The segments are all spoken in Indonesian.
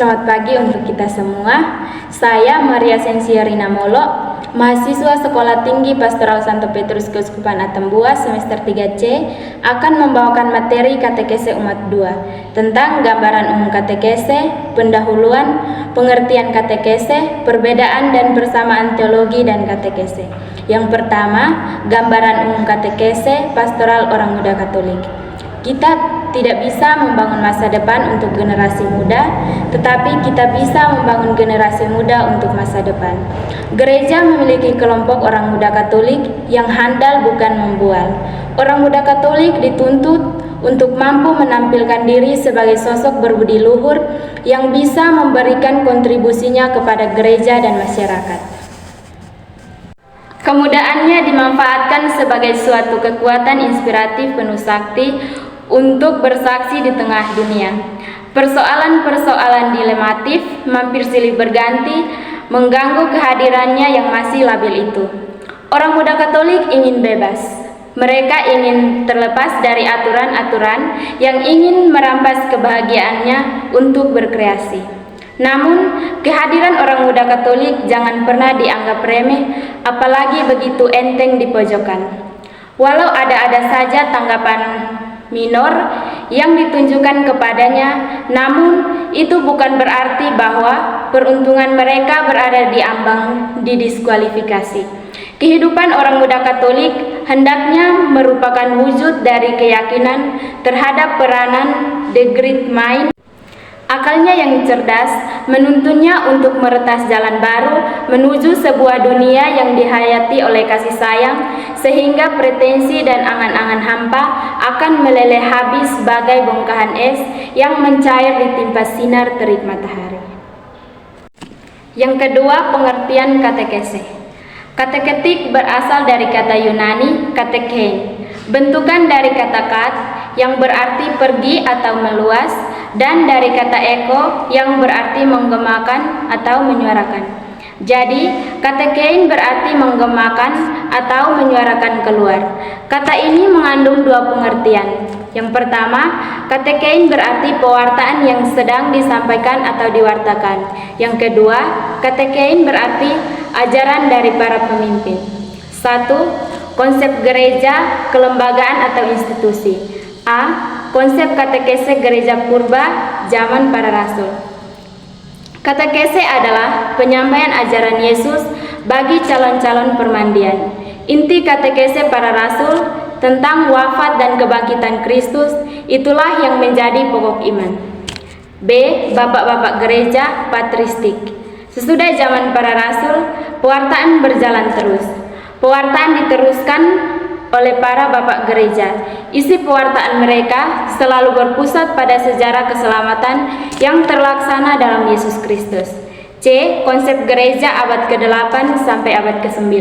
Selamat pagi untuk kita semua. Saya Maria Sensiarina Molo, mahasiswa Sekolah Tinggi Pastoral Santo Petrus Keuskupan Atambua semester 3C, akan membawakan materi katekese umat 2 tentang gambaran umum katekese, pendahuluan, pengertian katekese, perbedaan dan persamaan teologi dan katekese. Yang pertama, gambaran umum katekese pastoral orang muda Katolik. Kita tidak bisa membangun masa depan untuk generasi muda, tetapi kita bisa membangun generasi muda untuk masa depan. Gereja memiliki kelompok orang muda Katolik yang handal bukan membual. Orang muda Katolik dituntut untuk mampu menampilkan diri sebagai sosok berbudi luhur yang bisa memberikan kontribusinya kepada gereja dan masyarakat. Kemudaannya dimanfaatkan sebagai suatu kekuatan inspiratif penuh sakti untuk bersaksi di tengah dunia. Persoalan-persoalan dilematif mampir silih berganti mengganggu kehadirannya yang masih labil itu. Orang muda Katolik ingin bebas. Mereka ingin terlepas dari aturan-aturan yang ingin merampas kebahagiaannya untuk berkreasi. Namun, kehadiran orang muda Katolik jangan pernah dianggap remeh, apalagi begitu enteng di pojokan. Walau ada-ada saja tanggapan minor yang ditunjukkan kepadanya, namun itu bukan berarti bahwa peruntungan mereka berada di ambang didiskualifikasi. Kehidupan orang muda Katolik hendaknya merupakan wujud dari keyakinan terhadap peranan the great mind. Akalnya yang cerdas menuntunnya untuk meretas jalan baru menuju sebuah dunia yang dihayati oleh kasih sayang, sehingga pretensi dan angan-angan hampa akan meleleh habis bagai bongkahan es yang mencair ditimpa sinar terik matahari. Yang kedua, pengertian katekese. Kateketik berasal dari kata Yunani katekein, bentukan dari kata kat yang berarti pergi atau meluas, dan dari kata eko yang berarti menggemakan atau menyuarakan. Jadi, katekein berarti menggemakan atau menyuarakan keluar. Kata ini mengandung dua pengertian. Yang pertama, katekein berarti pewartaan yang sedang disampaikan atau diwartakan. Yang kedua, katekein berarti ajaran dari para pemimpin. 1. Konsep gereja, kelembagaan atau institusi. A. Konsep katekese gereja purba zaman para rasul. Katekese adalah penyampaian ajaran Yesus bagi calon-calon permandian. Inti katekese para rasul tentang wafat dan kebangkitan Kristus itulah yang menjadi pokok iman. B. Bapak-bapak gereja patristik. Sesudah zaman para rasul, pewartaan berjalan terus. Pewartaan diteruskan oleh para bapak gereja. Isi pewartaan mereka selalu berpusat pada sejarah keselamatan yang terlaksana dalam Yesus Kristus. C. Konsep gereja abad ke-8 sampai abad ke-9.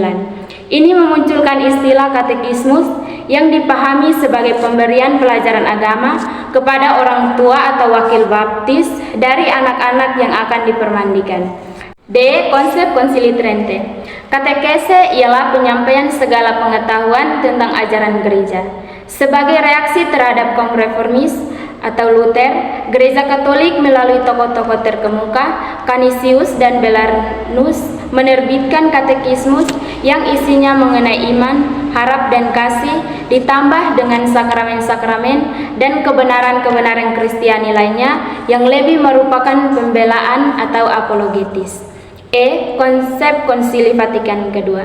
Ini memunculkan istilah katekismus yang dipahami sebagai pemberian pelajaran agama kepada orang tua atau wakil baptis dari anak-anak yang akan dipermandikan. D. Konsep Konsili Trente. Katekese ialah penyampaian segala pengetahuan tentang ajaran gereja. Sebagai reaksi terhadap kaum reformis atau Luther, Gereja Katolik melalui tokoh-tokoh terkemuka, Canisius dan Belarus, menerbitkan katekismus yang isinya mengenai iman, harap dan kasih, ditambah dengan sakramen-sakramen dan kebenaran-kebenaran Kristiani lainnya yang lebih merupakan pembelaan atau apologetis. E. Konsep Konsili Vatikan II.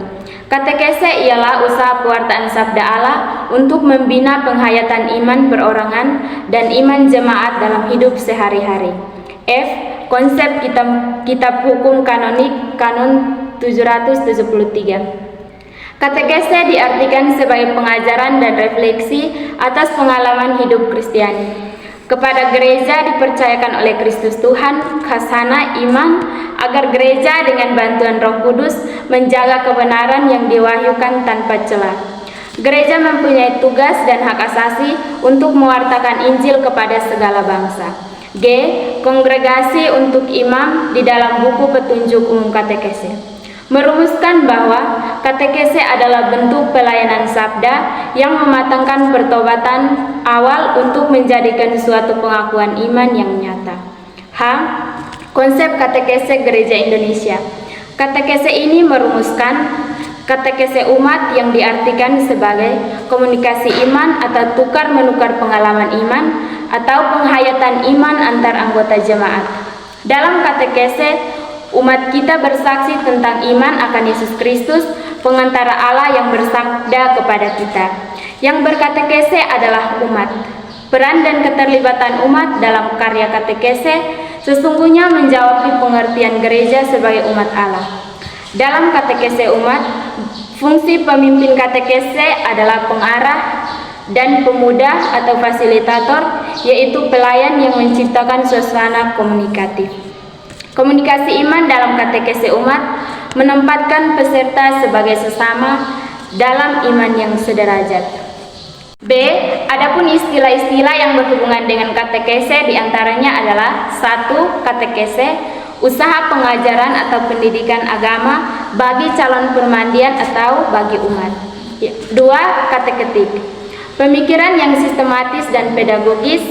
Katekese ialah usaha pewartaan sabda Allah untuk membina penghayatan iman perorangan dan iman jemaat dalam hidup sehari-hari. F. Konsep kitab hukum kanonik Kanon 773. Katekese diartikan sebagai pengajaran dan refleksi atas pengalaman hidup Kristiani. Kepada gereja dipercayakan oleh Kristus Tuhan khazanah iman agar gereja dengan bantuan Roh Kudus menjaga kebenaran yang diwahyukan tanpa celah. Gereja mempunyai tugas dan hak asasi untuk mewartakan Injil kepada segala bangsa. G. Kongregasi untuk imam di dalam buku petunjuk umum katekese merumuskan bahwa katekese adalah bentuk pelayanan sabda yang mematangkan pertobatan awal untuk menjadikan suatu pengakuan iman yang nyata. H. Konsep katekese Gereja Indonesia. Katekese ini merumuskan katekese umat yang diartikan sebagai komunikasi iman atau tukar-menukar pengalaman iman atau penghayatan iman antar anggota jemaat. Dalam katekese, umat kita bersaksi tentang iman akan Yesus Kristus, pengantara Allah yang bersabda kepada kita. Yang berkatekese adalah umat. Peran dan keterlibatan umat dalam karya katekese sesungguhnya menjawab pengertian gereja sebagai umat Allah. Dalam katekese umat, fungsi pemimpin katekese adalah pengarah dan pemuda atau fasilitator, yaitu pelayan yang menciptakan suasana komunikatif. Komunikasi iman dalam katekese umat menempatkan peserta sebagai sesama dalam iman yang sederajat. B. Adapun istilah-istilah yang berhubungan dengan katekese diantaranya adalah 1. Katekese, usaha pengajaran atau pendidikan agama bagi calon permandian atau bagi umat. 2. Kateketik, pemikiran yang sistematis dan pedagogis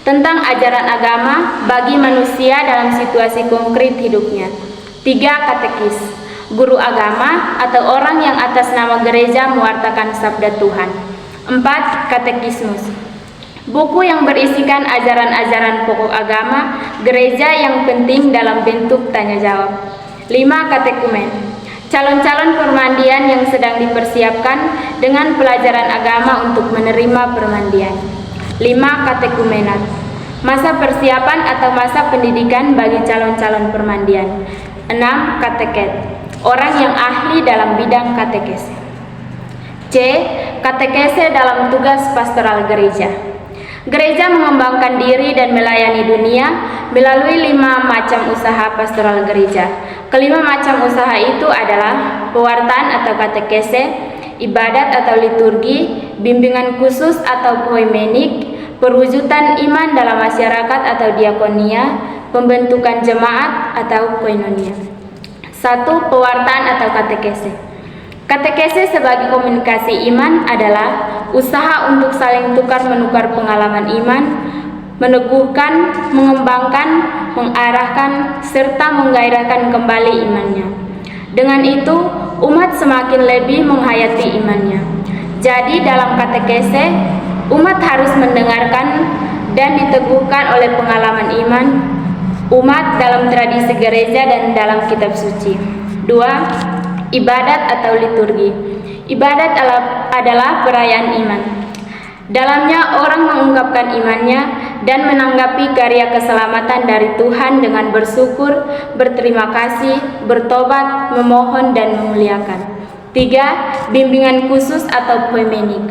tentang ajaran agama bagi manusia dalam situasi konkret hidupnya. 3. Katekis, guru agama atau orang yang atas nama gereja mewartakan sabda Tuhan. 4. Katekismus, buku yang berisikan ajaran-ajaran pokok agama gereja yang penting dalam bentuk tanya jawab. 5. Katekumen, calon-calon permandian yang sedang dipersiapkan dengan pelajaran agama untuk menerima permandian. 5. Katekumenat, masa persiapan atau masa pendidikan bagi calon-calon permandian. 6. Kateket, orang yang ahli dalam bidang katekese. C. Katekese dalam tugas pastoral gereja. Gereja mengembangkan diri dan melayani dunia melalui 5 macam usaha pastoral gereja. Kelima macam usaha itu adalah pewartaan atau katekese, ibadat atau liturgi, bimbingan khusus atau poimenik, perwujudan iman dalam masyarakat atau diakonia, pembentukan jemaat atau koinonia. 1. Pewartaan atau katekese. Katekese sebagai komunikasi iman adalah usaha untuk saling tukar-menukar pengalaman iman, meneguhkan, mengembangkan, mengarahkan, serta menggairahkan kembali imannya. Dengan itu, umat semakin lebih menghayati imannya. Jadi dalam katekese, umat harus mendengarkan dan diteguhkan oleh pengalaman iman umat dalam tradisi gereja dan dalam kitab suci. 2. Ibadat atau liturgi. Ibadat adalah perayaan iman. Dalamnya orang mengungkapkan imannya dan menanggapi karya keselamatan dari Tuhan dengan bersyukur, berterima kasih, bertobat, memohon dan memuliakan. 3. Bimbingan khusus atau poimenik.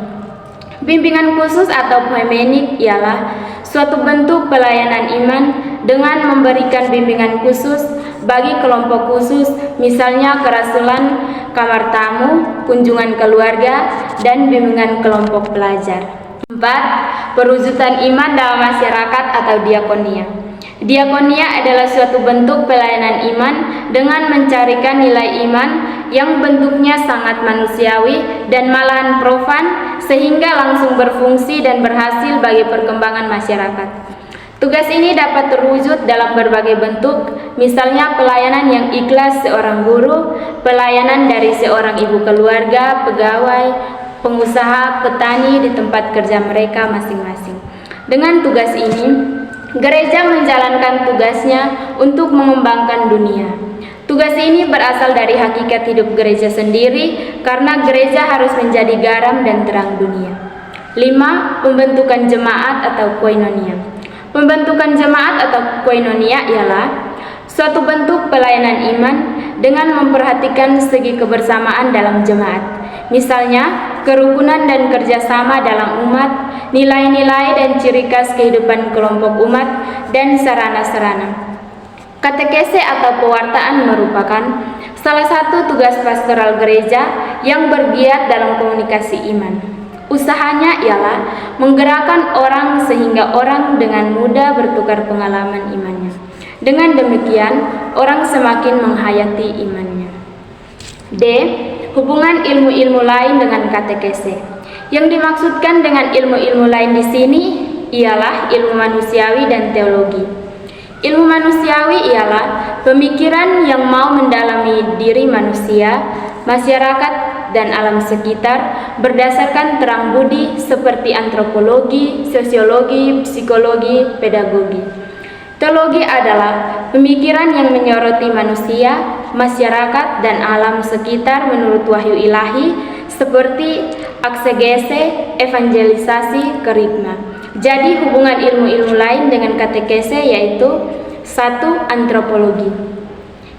Bimbingan khusus atau poimenik ialah suatu bentuk pelayanan iman dengan memberikan bimbingan khusus bagi kelompok khusus, misalnya kerasulan, kamar tamu, kunjungan keluarga, dan bimbingan kelompok pelajar. 4. Perwujudan iman dalam masyarakat atau diakonia. Diakonia adalah suatu bentuk pelayanan iman dengan mencarikan nilai iman yang bentuknya sangat manusiawi dan malahan profan sehingga langsung berfungsi dan berhasil bagi perkembangan masyarakat. Tugas ini dapat terwujud dalam berbagai bentuk, misalnya pelayanan yang ikhlas seorang guru, pelayanan dari seorang ibu keluarga, pegawai, pengusaha, petani di tempat kerja mereka masing-masing. Dengan tugas ini, gereja menjalankan tugasnya untuk mengembangkan dunia. Tugas ini berasal dari hakikat hidup gereja sendiri karena gereja harus menjadi garam dan terang dunia. 5. Pembentukan jemaat atau koinonia. Pembentukan jemaat atau koinonia ialah suatu bentuk pelayanan iman dengan memperhatikan segi kebersamaan dalam jemaat. Misalnya, kerukunan dan kerjasama dalam umat, nilai-nilai dan ciri khas kehidupan kelompok umat, dan sarana-sarana. Katekese atau pewartaan merupakan salah satu tugas pastoral gereja yang bergiat dalam komunikasi iman. Usahanya ialah menggerakkan orang sehingga orang dengan mudah bertukar pengalaman imannya. Dengan demikian, orang semakin menghayati imannya. D. Hubungan ilmu-ilmu lain dengan katekese. Yang dimaksudkan dengan ilmu-ilmu lain di sini ialah ilmu manusiawi dan teologi. Ilmu manusiawi ialah pemikiran yang mau mendalami diri manusia, masyarakat, dan alam sekitar berdasarkan terang budi seperti antropologi, sosiologi, psikologi, pedagogi. Teologi adalah pemikiran yang menyoroti manusia, masyarakat, dan alam sekitar menurut wahyu ilahi seperti eksegese, evangelisasi, kerigma. Jadi hubungan ilmu-ilmu lain dengan katekese yaitu 1. Antropologi.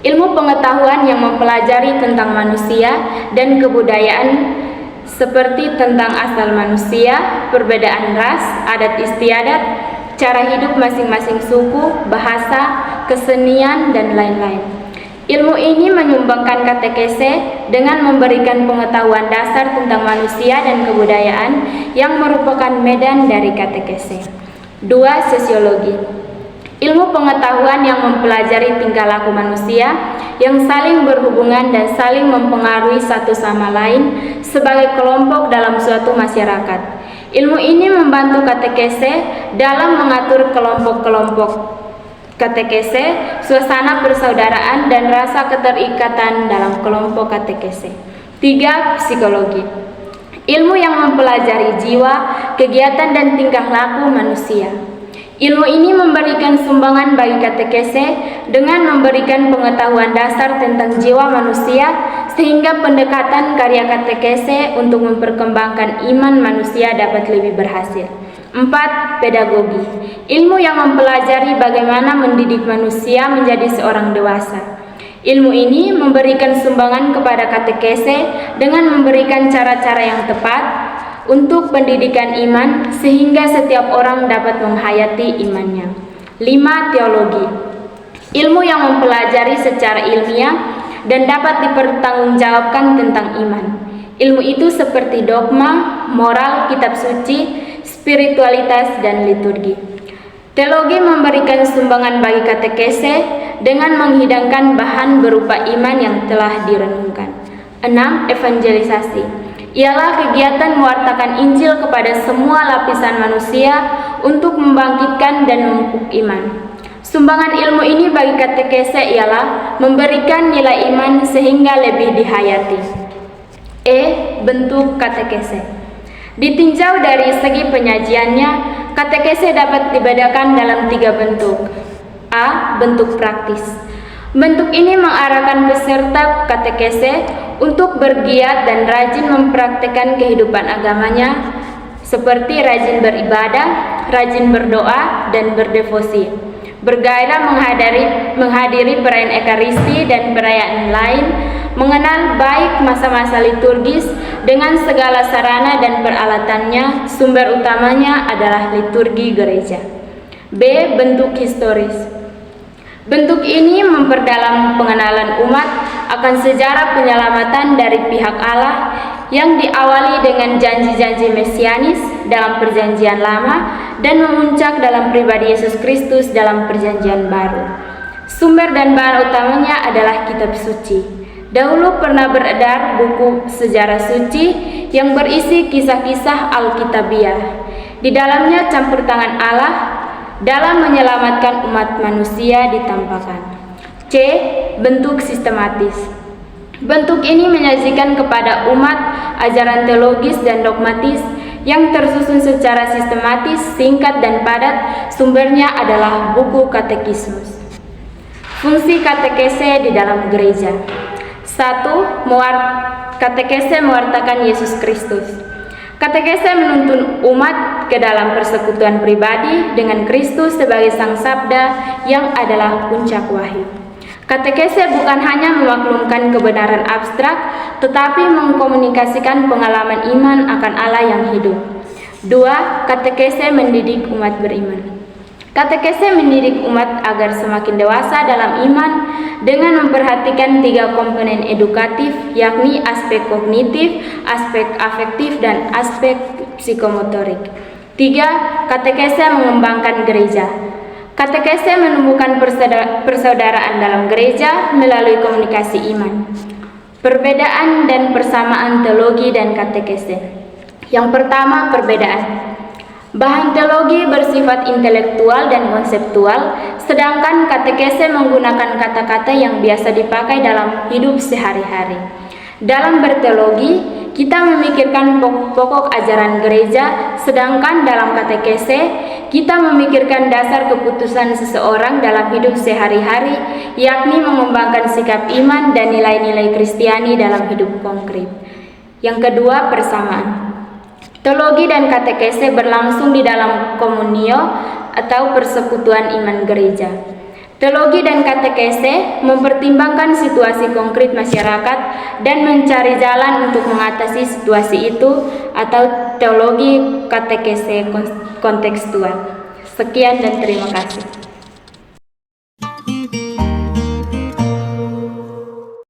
Ilmu pengetahuan yang mempelajari tentang manusia dan kebudayaan seperti tentang asal manusia, perbedaan ras, adat istiadat, cara hidup masing-masing suku, bahasa, kesenian, dan lain-lain. Ilmu ini menyumbangkan katekese dengan memberikan pengetahuan dasar tentang manusia dan kebudayaan yang merupakan medan dari katekese. 2. Sosiologi. Ilmu pengetahuan yang mempelajari tingkah laku manusia yang saling berhubungan dan saling mempengaruhi satu sama lain sebagai kelompok dalam suatu masyarakat. Ilmu ini membantu katekese dalam mengatur kelompok-kelompok katekese, suasana persaudaraan, dan rasa keterikatan dalam kelompok katekese. 3. Psikologi. Ilmu yang mempelajari jiwa, kegiatan, dan tingkah laku manusia. Ilmu ini memberikan sumbangan bagi katekese dengan memberikan pengetahuan dasar tentang jiwa manusia sehingga pendekatan karya katekese untuk memperkembangkan iman manusia dapat lebih berhasil. 4. Pedagogi. Ilmu yang mempelajari bagaimana mendidik manusia menjadi seorang dewasa. Ilmu ini memberikan sumbangan kepada katekese dengan memberikan cara-cara yang tepat untuk pendidikan iman sehingga setiap orang dapat menghayati imannya. 5. Teologi. Ilmu yang mempelajari secara ilmiah dan dapat dipertanggungjawabkan tentang iman. Ilmu itu seperti dogma, moral, kitab suci, spiritualitas, dan liturgi. Teologi memberikan sumbangan bagi katekese dengan menghidangkan bahan berupa iman yang telah direnungkan. 6. Evangelisasi. Ialah kegiatan mewartakan Injil kepada semua lapisan manusia untuk membangkitkan dan memupuk iman. Sumbangan ilmu ini bagi katekese ialah memberikan nilai iman sehingga lebih dihayati. Bentuk katekese. Ditinjau dari segi penyajiannya, katekese dapat dibedakan dalam 3 bentuk. A. Bentuk praktis. Bentuk ini mengarahkan peserta katekese untuk bergiat dan rajin mempraktikkan kehidupan agamanya, seperti rajin beribadah, rajin berdoa, dan berdevosi, bergairah menghadiri perayaan Ekaristi dan perayaan lain, mengenal baik masa-masa liturgis dengan segala sarana dan peralatannya. Sumber utamanya adalah liturgi gereja. B. Bentuk historis. Bentuk ini memperdalam pengenalan umat akan sejarah penyelamatan dari pihak Allah yang diawali dengan janji-janji mesianis dalam Perjanjian Lama dan memuncak dalam pribadi Yesus Kristus dalam Perjanjian Baru. Sumber dan bahan utamanya adalah kitab suci. Dahulu pernah beredar buku sejarah suci yang berisi kisah-kisah Alkitabiah. Di dalamnya campur tangan Allah dalam menyelamatkan umat manusia ditampakkan. C. Bentuk sistematis. Bentuk ini menyajikan kepada umat ajaran teologis dan dogmatis yang tersusun secara sistematis, singkat, dan padat. Sumbernya adalah buku katekismus. Fungsi katekese di dalam gereja. 1. Katekese mewartakan Yesus Kristus. Katekese menuntun umat ke dalam persekutuan pribadi dengan Kristus sebagai Sang Sabda yang adalah puncak wahyu. Katekese bukan hanya memaklumkan kebenaran abstrak, tetapi mengkomunikasikan pengalaman iman akan Allah yang hidup. 2. Katekese mendidik umat beriman. Katekese mendidik umat agar semakin dewasa dalam iman dengan memperhatikan 3 komponen edukatif, yakni aspek kognitif, aspek afektif, dan aspek psikomotorik. 3. Katekese mengembangkan gereja. Katekese menumbuhkan persaudaraan dalam gereja melalui komunikasi iman. Perbedaan dan persamaan teologi dan katekese. Yang pertama, perbedaan. Bahan teologi bersifat intelektual dan konseptual, sedangkan katekese menggunakan kata-kata yang biasa dipakai dalam hidup sehari-hari. Dalam berteologi, kita memikirkan pokok-pokok ajaran gereja, sedangkan dalam katekese, kita memikirkan dasar keputusan seseorang dalam hidup sehari-hari, yakni mengembangkan sikap iman dan nilai-nilai Kristiani dalam hidup konkret. Yang kedua, persamaan. Teologi dan katekese berlangsung di dalam komunio atau persekutuan iman gereja. Teologi dan katekese mempertimbangkan situasi konkret masyarakat dan mencari jalan untuk mengatasi situasi itu, atau teologi katekese kontekstual. Sekian dan terima kasih.